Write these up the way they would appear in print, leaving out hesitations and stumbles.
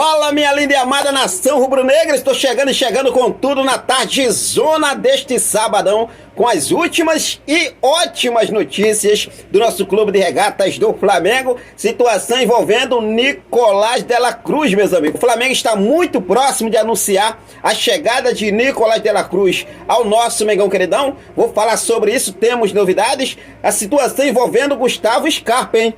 Fala, minha linda e amada nação rubro-negra, estou chegando com tudo na tarde zona deste sabadão, com as últimas e ótimas notícias do nosso clube de regatas do Flamengo, situação envolvendo Nicolás de la Cruz, meus amigos. O Flamengo está muito próximo de anunciar a chegada de Nicolás de la Cruz ao nosso Mengão queridão. Vou falar sobre isso, temos novidades, a situação envolvendo Gustavo Scarpa, hein?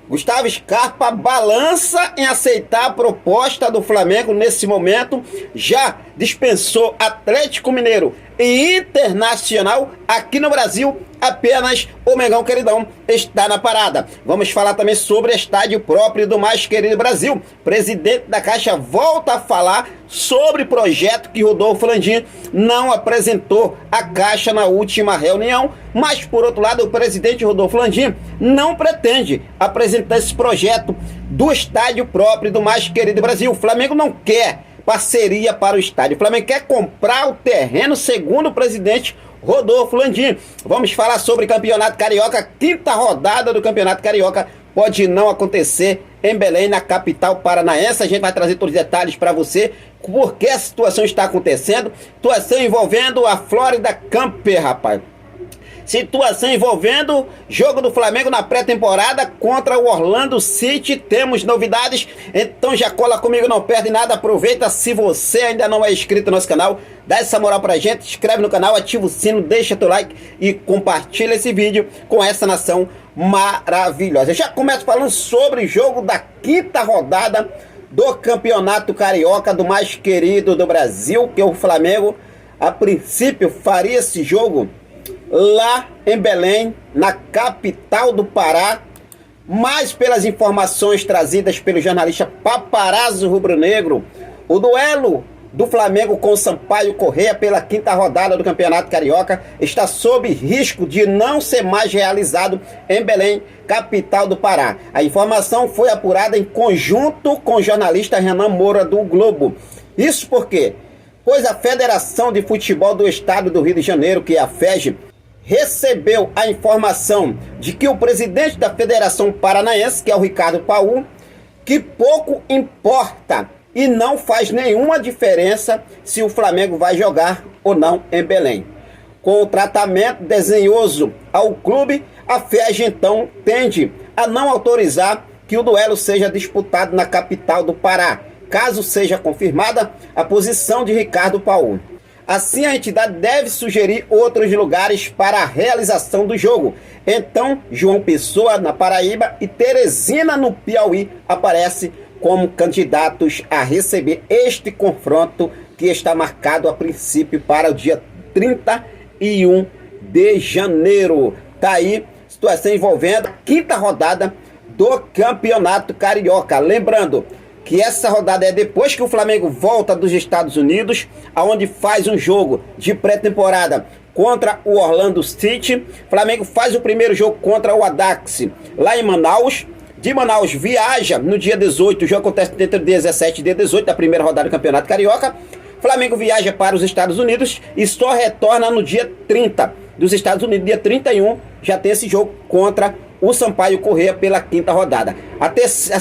Gustavo Scarpa balança em aceitar a proposta do Flamengo nesse momento, já dispensou Atlético Mineiro e Internacional. Aqui no Brasil, apenas o Mengão queridão está na parada. Vamos falar também sobre estádio próprio do mais querido Brasil. Presidente da Caixa volta a falar sobre o projeto que Rodolfo Landim não apresentou à Caixa na última reunião, mas por outro lado o presidente Rodolfo Landim não pretende apresentar esse projeto do estádio próprio do mais querido Brasil. O Flamengo não quer parceria para o estádio, o Flamengo quer comprar o terreno, segundo o presidente Rodolfo Landim. Vamos falar sobre Campeonato Carioca, quinta rodada do Campeonato Carioca pode não acontecer em Belém, na capital paranaense. A gente vai trazer todos os detalhes para você, porque a situação está acontecendo, situação envolvendo a Florida Camper, rapaz. Situação envolvendo jogo do Flamengo na pré-temporada contra o Orlando City. Temos novidades, então já cola comigo, não perde nada. Aproveita, se você ainda não é inscrito no nosso canal, dá essa moral pra gente, inscreve no canal, ativa o sino, deixa teu like e compartilha esse vídeo com essa nação maravilhosa. Eu já começo falando sobre o jogo da quinta rodada do Campeonato Carioca, do mais querido do Brasil, que o Flamengo a princípio faria esse jogo lá em Belém, na capital do Pará, mas pelas informações trazidas pelo jornalista Paparazzo Rubro-Negro, o duelo do Flamengo com o Sampaio Corrêa pela quinta rodada do Campeonato Carioca está sob risco de não ser mais realizado em Belém, capital do Pará. A informação foi apurada em conjunto com o jornalista Renan Moura do Globo. Isso porque, pois a Federação de Futebol do Estado do Rio de Janeiro, que é a FEG, recebeu a informação de que o presidente da Federação Paranaense, que é o Ricardo Paul, que pouco importa e não faz nenhuma diferença se o Flamengo vai jogar ou não em Belém. Com o tratamento desdenhoso ao clube, a FEG então tende a não autorizar que o duelo seja disputado na capital do Pará, caso seja confirmada a posição de Ricardo Paul. Assim, a entidade deve sugerir outros lugares para a realização do jogo. Então, João Pessoa, na Paraíba, e Teresina, no Piauí, aparecem como candidatos a receber este confronto, que está marcado a princípio para o dia 31 de janeiro. Tá aí, situação envolvendo a quinta rodada do Campeonato Carioca. Lembrando que essa rodada é depois que o Flamengo volta dos Estados Unidos, aonde faz um jogo de pré-temporada contra o Orlando City. O Flamengo faz o primeiro jogo contra o Audax lá em Manaus. De Manaus viaja no dia 18, o jogo acontece entre 17 e dia 18 da primeira rodada do Campeonato Carioca. O Flamengo viaja para os Estados Unidos e só retorna no dia 30 dos Estados Unidos. Dia 31 já tem esse jogo contra o Sampaio Corrêa pela quinta rodada. A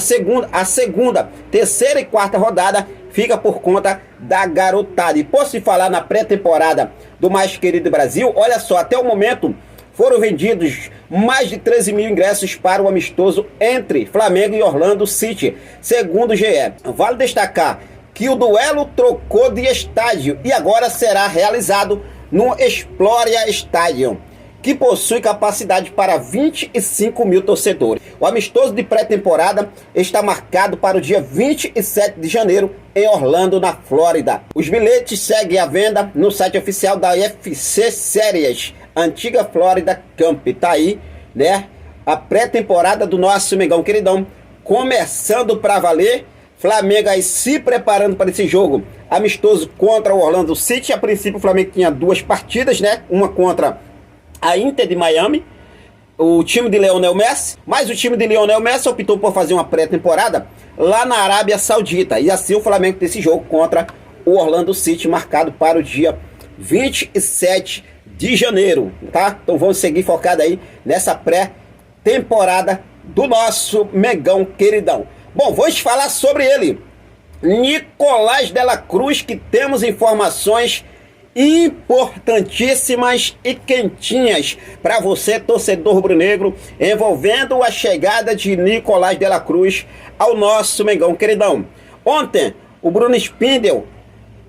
segunda, terceira e quarta rodada fica por conta da garotada. E por se falar na pré-temporada do mais querido Brasil, olha só, até o momento foram vendidos mais de 13 mil ingressos para o amistoso entre Flamengo e Orlando City, segundo o GE. Vale destacar que o duelo trocou de estádio e agora será realizado no Exploria Stadium, que possui capacidade para 25 mil torcedores. O amistoso de pré-temporada está marcado para o dia 27 de janeiro em Orlando, na Flórida. Os bilhetes seguem à venda no site oficial da FC Series, antiga Florida Camp. Tá aí, né? A pré-temporada do nosso Mengão queridão começando para valer. Flamengo aí se preparando para esse jogo amistoso contra o Orlando City. A princípio o Flamengo tinha duas partidas, né? Uma contra a Inter de Miami, o time de Lionel Messi, mas o time de Lionel Messi optou por fazer uma pré-temporada lá na Arábia Saudita, e assim o Flamengo tem esse jogo contra o Orlando City, marcado para o dia 27 de janeiro, tá? Então vamos seguir focado aí nessa pré-temporada do nosso Mengão queridão. Bom, vamos falar sobre ele, Nicolás de la Cruz, que temos informações importantíssimas e quentinhas para você, torcedor rubro-negro, envolvendo a chegada de Nicolás de la Cruz ao nosso Mengão queridão. Ontem, o Bruno Spindel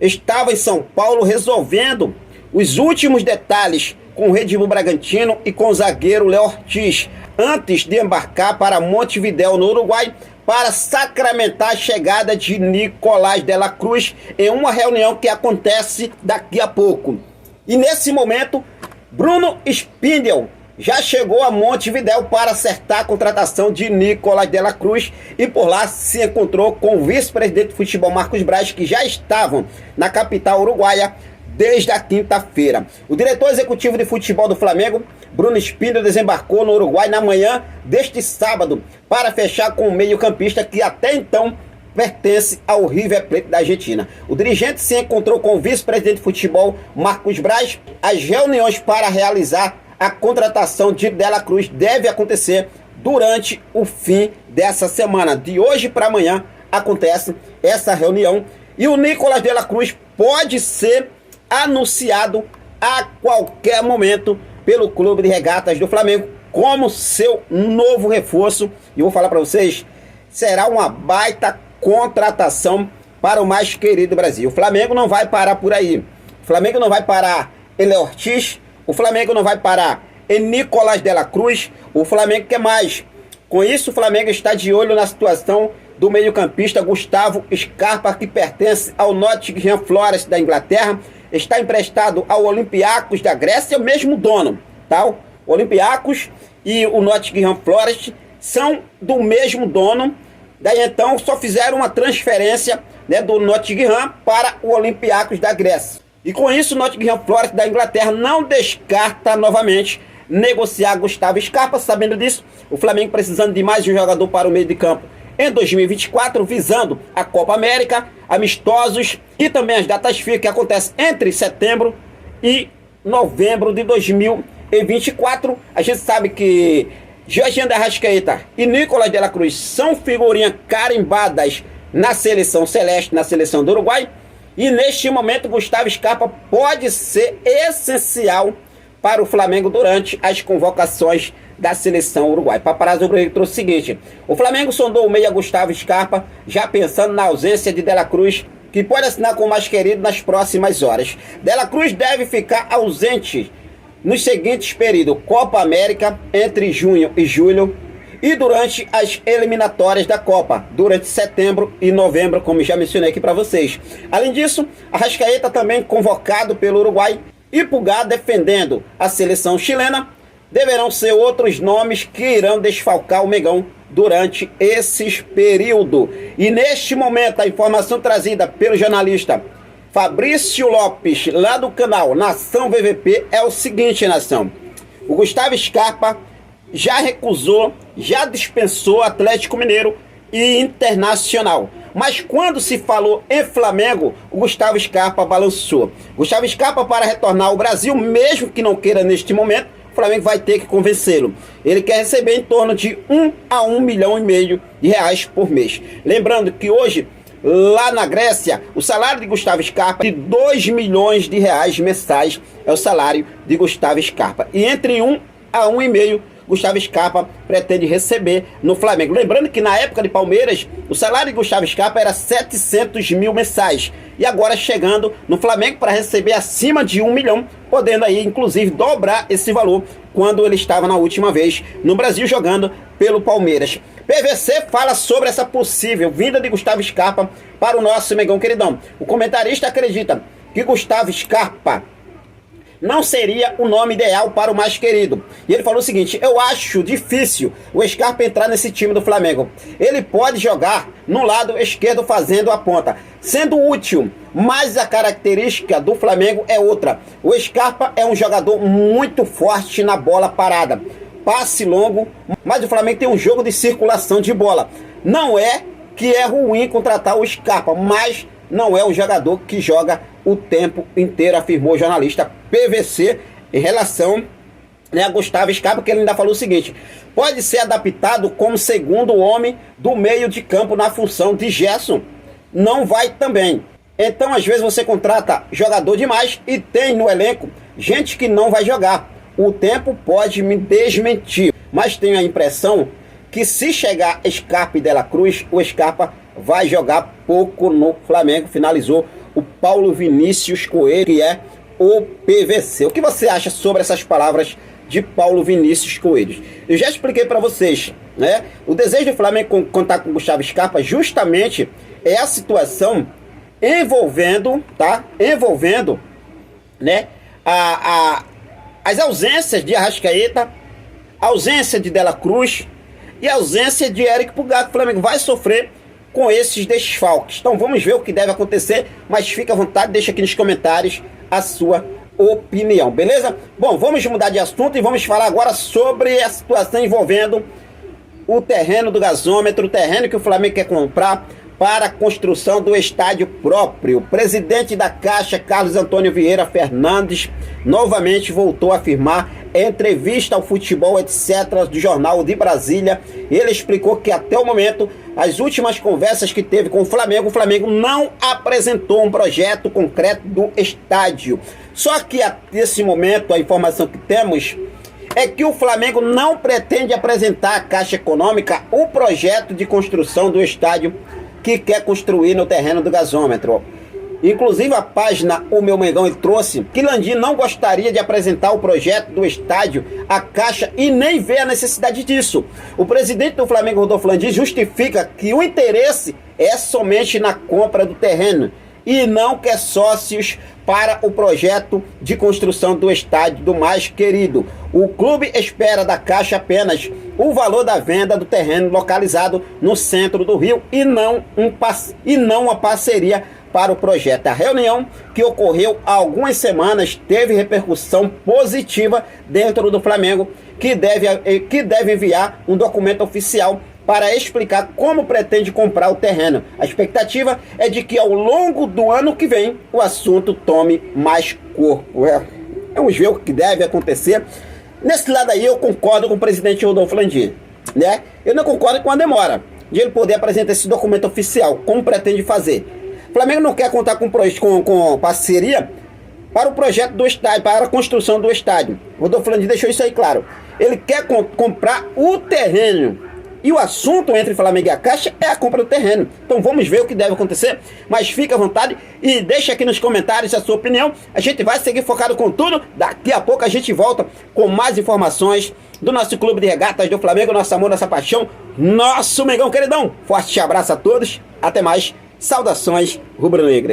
estava em São Paulo resolvendo os últimos detalhes com o Red Bull Bragantino e com o zagueiro Léo Ortiz, antes de embarcar para Montevidéu, no Uruguai, para sacramentar a chegada de Nicolás de la Cruz em uma reunião que acontece daqui a pouco. E nesse momento, Bruno Spindel já chegou a Montevidéu para acertar a contratação de Nicolás de la Cruz e por lá se encontrou com o vice-presidente de futebol Marcos Braz, que já estavam na capital uruguaia desde a quinta-feira. O diretor executivo de futebol do Flamengo, Bruno Spindel, desembarcou no Uruguai na manhã deste sábado para fechar com o meio-campista que até então pertence ao River Plate da Argentina. O dirigente se encontrou com o vice-presidente de futebol Marcos Braz. As reuniões para realizar a contratação de De la Cruz deve acontecer durante o fim dessa semana. De hoje para amanhã acontece essa reunião e o Nicolás de la Cruz pode ser anunciado a qualquer momento pelo Clube de Regatas do Flamengo como seu novo reforço. E vou falar para vocês, será uma baita contratação para o mais querido Brasil. O Flamengo não vai parar por aí. O Flamengo não vai parar em Léo Ortiz. O Flamengo não vai parar em Nicolás de la Cruz. O Flamengo quer mais. Com isso, o Flamengo está de olho na situação do meio-campista Gustavo Scarpa, que pertence ao Nottingham Forest da Inglaterra. Está emprestado ao Olympiacos da Grécia, o mesmo dono, tá? O Olympiacos e o Nottingham Forest são do mesmo dono. Daí então só fizeram uma transferência, né, do Nottingham para o Olympiacos da Grécia. E com isso o Nottingham Forest da Inglaterra não descarta novamente negociar Gustavo Scarpa. Sabendo disso, o Flamengo precisando de mais um jogador para o meio de campo em 2024, visando a Copa América, amistosos e também as datas FIFA que acontecem entre setembro e novembro de 2024. A gente sabe que Jorginho de Arrascaeta e Nicolás de la Cruz são figurinhas carimbadas na seleção celeste, na seleção do Uruguai. E neste momento Gustavo Scarpa pode ser essencial para o Flamengo durante as convocações da seleção uruguaia. Paparazzo Rubro-Negro trouxe o seguinte: o Flamengo sondou o meia Gustavo Scarpa, já pensando na ausência de De la Cruz, que pode assinar com o mais querido nas próximas horas. De la Cruz deve ficar ausente nos seguintes períodos: Copa América entre junho e julho e durante as eliminatórias da Copa, durante setembro e novembro, como já mencionei aqui para vocês. Além disso, Arrascaeta também convocado pelo Uruguai e Pulgar defendendo a seleção chilena. Deverão ser outros nomes que irão desfalcar o Mengão durante esses períodos. E neste momento, a informação trazida pelo jornalista Fabrício Lopes, lá do canal Nação VVP, é o seguinte, nação: o Gustavo Scarpa já recusou, já dispensou Atlético Mineiro e Internacional. Mas quando se falou em Flamengo, o Gustavo Scarpa balançou. Gustavo Scarpa, para retornar ao Brasil, mesmo que não queira neste momento, o Flamengo vai ter que convencê-lo. Ele quer receber em torno de 1 a 1,5 milhão de reais por mês. Lembrando que hoje, lá na Grécia, o salário de Gustavo Scarpa é de 2 milhões de reais mensais. É o salário de Gustavo Scarpa. E entre 1 a 1,5 Gustavo Scarpa pretende receber no Flamengo. Lembrando que na época de Palmeiras, o salário de Gustavo Scarpa era 700 mil mensais. E agora chegando no Flamengo para receber acima de 1 milhão, podendo aí inclusive dobrar esse valor quando ele estava na última vez no Brasil jogando pelo Palmeiras. PVC fala sobre essa possível vinda de Gustavo Scarpa para o nosso Mengão queridão. O comentarista acredita que Gustavo Scarpa não seria o nome ideal para o mais querido. E ele falou o seguinte: eu acho difícil o Scarpa entrar nesse time do Flamengo. Ele pode jogar no lado esquerdo fazendo a ponta, sendo útil, mas a característica do Flamengo é outra. O Scarpa é um jogador muito forte na bola parada, passe longo, mas o Flamengo tem um jogo de circulação de bola. Não é que é ruim contratar o Scarpa, mas não é um jogador que joga o tempo inteiro, afirmou o jornalista PVC em relação, né, a Gustavo Scarpa, que ele ainda falou o seguinte: pode ser adaptado como segundo homem do meio de campo na função de Gerson. não vai também. Então, às vezes, você contrata jogador demais e tem no elenco gente que não vai jogar. O tempo pode me desmentir, mas tenho a impressão que se chegar Scarpa e De La Cruz, o Scarpa vai jogar pouco no Flamengo. Finalizou o Paulo Vinícius Coelho, que é o PVC. O que você acha sobre essas palavras de Paulo Vinícius Coelho? Eu já expliquei para vocês, né? O desejo do Flamengo contar com o Gustavo Scarpa justamente é a situação envolvendo, tá? Envolvendo, né? As ausências de Arrascaeta, ausência de De La Cruz e ausência de Eric Pulgar. O Flamengo vai sofrer com esses desfalques. Então vamos ver o que deve acontecer, mas fica à vontade, deixa aqui nos comentários a sua opinião, beleza? Bom, vamos mudar de assunto e vamos falar agora sobre a situação envolvendo o terreno do gasômetro, o terreno que o Flamengo quer comprar para a construção do estádio próprio. O presidente da Caixa, Carlos Antônio Vieira Fernandes, novamente voltou a afirmar em entrevista ao Futebol Etc. do Jornal de Brasília. Ele explicou que até o momento, as últimas conversas que teve com o Flamengo não apresentou um projeto concreto do estádio. Só que nesse momento, a informação que temos é que o Flamengo não pretende apresentar à Caixa Econômica o projeto de construção do estádio que quer construir no terreno do gasômetro. Inclusive a página O Meu Mengão trouxe que Landim não gostaria de apresentar o projeto do estádio à Caixa e nem vê a necessidade disso. O presidente do Flamengo, Rodolfo Landim, justifica que o interesse é somente na compra do terreno e não quer sócios para o projeto de construção do estádio do mais querido. O clube espera da Caixa apenas o valor da venda do terreno localizado no centro do Rio e não uma parceria para o projeto. A reunião, que ocorreu há algumas semanas, teve repercussão positiva dentro do Flamengo, que deve enviar um documento oficial para explicar como pretende comprar o terreno. A expectativa é de que ao longo do ano que vem o assunto tome mais corpo. Vamos ver o que deve acontecer. Nesse lado aí eu concordo com o presidente Rodolfo Landim, né? Eu não concordo com a demora de ele poder apresentar esse documento oficial, como pretende fazer. O Flamengo não quer contar com parceria para o projeto do estádio, para a construção do estádio. O Rodolfo Landim deixou isso aí claro. Ele quer comprar o terreno. E o assunto entre Flamengo e a Caixa é a compra do terreno. Então vamos ver o que deve acontecer. Mas fica à vontade e deixa aqui nos comentários a sua opinião. A gente vai seguir focado com tudo. Daqui a pouco a gente volta com mais informações do nosso clube de regatas do Flamengo. Nosso amor, nossa paixão, nosso Mengão queridão. Forte abraço a todos. Até mais. Saudações rubro-negras.